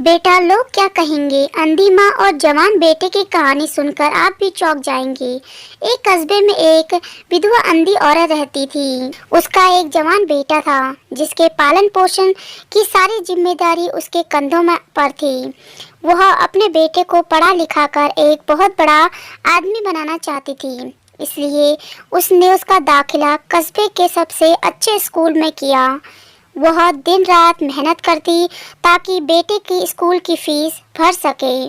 बेटा, लोग क्या कहेंगे? अंधी माँ और जवान बेटे की कहानी सुनकर आप भी चौंक जाएंगे। एक कस्बे में एक विधवा अंधी औरत रहती थी। उसका एक जवान बेटा था जिसके पालन पोषण की सारी जिम्मेदारी उसके कंधों में पर थी। वह अपने बेटे को पढ़ा लिखा कर एक बहुत बड़ा आदमी बनाना चाहती थी, इसलिए उसने उसका दाखिला कस्बे के सबसे अच्छे स्कूल में किया। वह दिन रात मेहनत करती ताकि बेटे की स्कूल की फीस भर सके।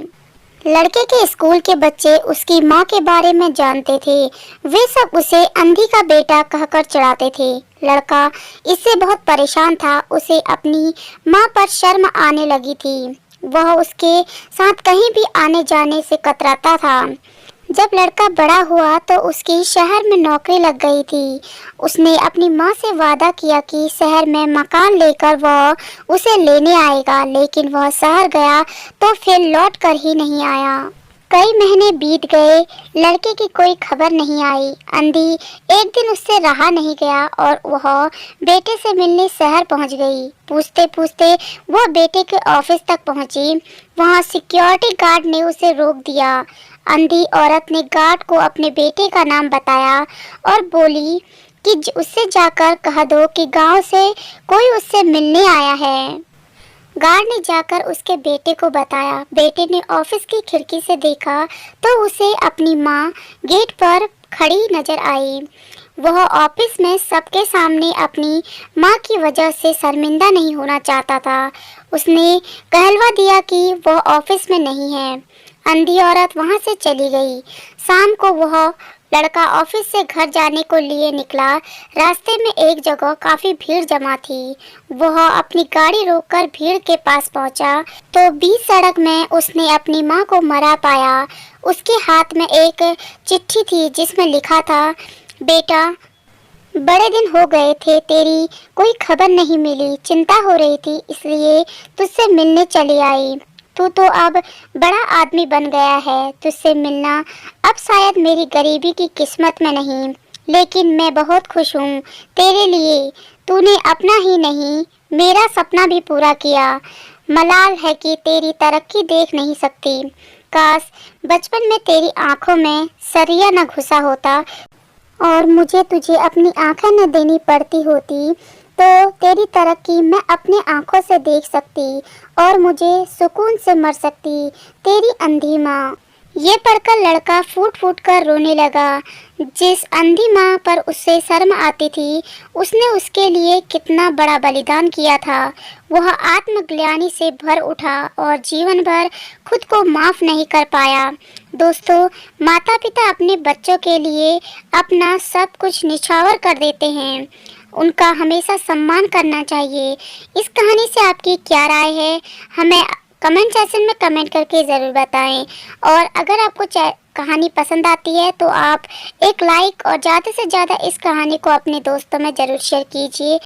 लड़के के स्कूल के बच्चे उसकी माँ के बारे में जानते थे। वे सब उसे अंधी का बेटा कहकर चिढ़ाते थे। लड़का इससे बहुत परेशान था। उसे अपनी माँ पर शर्म आने लगी थी। वह उसके साथ कहीं भी आने जाने से कतराता था। जब लड़का बड़ा हुआ तो उसकी शहर में नौकरी लग गई थी। उसने अपनी माँ से वादा किया कि शहर में मकान लेकर वह उसे लेने आएगा, लेकिन वह शहर गया तो फिर लौट कर ही नहीं आया। कई महीने बीत गए, लड़के की कोई खबर नहीं आई। अंधी एक दिन उससे रहा नहीं गया और वह बेटे से मिलने शहर पहुंच गई। पूछते पूछते वह बेटे के ऑफिस तक पहुंची। वहां सिक्योरिटी गार्ड ने उसे रोक दिया। अंधी औरत ने गार्ड को अपने बेटे का नाम बताया और बोली कि उससे जाकर कह दो कि गांव से कोई उससे मिलने आया है। गार्ड ने जाकर उसके बेटे को बताया। बेटे ने ऑफिस की खिड़की से देखा तो उसे अपनी माँ गेट पर खड़ी नजर आई। वह ऑफिस में सबके सामने अपनी माँ की वजह से शर्मिंदा नहीं होना चाहता था। उसने कहलवा दिया कि वह ऑफिस में नहीं है। अंधी औरत वहां से चली गई। शाम को वह लड़का ऑफिस से घर जाने को लिए निकला। रास्ते में एक जगह काफी भीड़ जमा थी। वह अपनी गाड़ी रोककर भीड़ के पास पहुंचा तो बीच सड़क में उसने अपनी माँ को मरा पाया। उसके हाथ में एक चिट्ठी थी जिसमें लिखा था, बेटा, बड़े दिन हो गए थे, तेरी कोई खबर नहीं मिली। चिंता हो रही थी इसलिए तुझसे मिलने चली आई। तू तो अब बड़ा आदमी बन गया है। तुझसे मिलना अब शायद मेरी गरीबी की किस्मत में नहीं, लेकिन मैं बहुत खुश हूँ तेरे लिए। तूने अपना ही नहीं मेरा सपना भी पूरा किया। मलाल है कि तेरी तरक्की देख नहीं सकती। काश बचपन में तेरी आंखों में सरिया न घुसा होता और मुझे तुझे अपनी आंखें न देनी पड़ती होती, तो तेरी तरक्की मैं अपने आंखों से देख सकती और मुझे सुकून से मर सकती। तेरी अंधी माँ। ये पढ़कर लड़का फूट फूट कर रोने लगा। जिस अंधी माँ पर उससे शर्म आती थी, उसने उसके लिए कितना बड़ा बलिदान किया था। वह आत्मग्लानि से भर उठा और जीवन भर खुद को माफ नहीं कर पाया। दोस्तों, माता पिता अपने बच्चों के लिए अपना सब कुछ निछावर कर देते हैं। उनका हमेशा सम्मान करना चाहिए। इस कहानी से आपकी क्या राय है, हमें कमेंट सेक्शन में कमेंट करके ज़रूर बताएं। और अगर आपको कहानी पसंद आती है तो आप एक लाइक और ज़्यादा से ज़्यादा इस कहानी को अपने दोस्तों में ज़रूर शेयर कीजिए।